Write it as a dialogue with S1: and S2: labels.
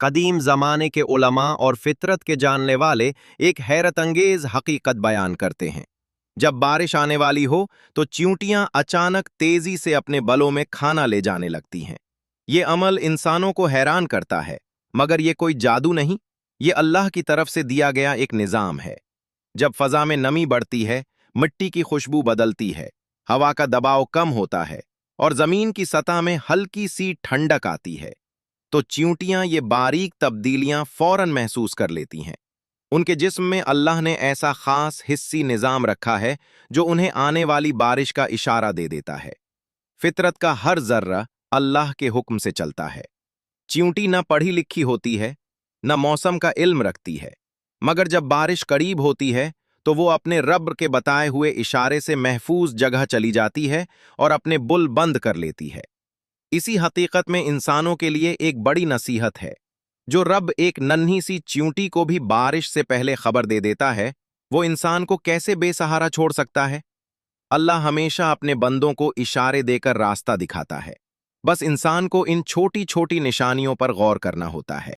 S1: कदीम ज़माने के उलमा और फितरत के जानने वाले एक हैरत अंगेज हकीकत बयान करते हैं। जब बारिश आने वाली हो तो चींटियां अचानक तेजी से अपने बलों में खाना ले जाने लगती हैं। ये अमल इंसानों को हैरान करता है, मगर ये कोई जादू नहीं, ये अल्लाह की तरफ से दिया गया एक निज़ाम है। जब फजा में नमी बढ़ती है, मिट्टी की खुशबू बदलती है, हवा का दबाव कम होता है और जमीन की सतह में हल्की सी ठंडक आती है, तो चींटियां ये बारीक तब्दीलियां फौरन महसूस कर लेती हैं। उनके जिस्म में अल्लाह ने ऐसा खास हिस्सी निज़ाम रखा है जो उन्हें आने वाली बारिश का इशारा दे देता है। फितरत का हर जर्रा अल्लाह के हुक्म से चलता है। चींटी न पढ़ी लिखी होती है, न मौसम का इल्म रखती है, मगर जब बारिश करीब होती है तो वो अपने रब के बताए हुए इशारे से महफूज जगह चली जाती है और अपने बुल बंद कर लेती है। इसी हकीकत में इंसानों के लिए एक बड़ी नसीहत है। जो रब एक नन्ही सी चींटी को भी बारिश से पहले खबर दे देता है, वो इंसान को कैसे बेसहारा छोड़ सकता है। अल्लाह हमेशा अपने बंदों को इशारे देकर रास्ता दिखाता है। बस इंसान को इन छोटी छोटी निशानियों पर गौर करना होता है।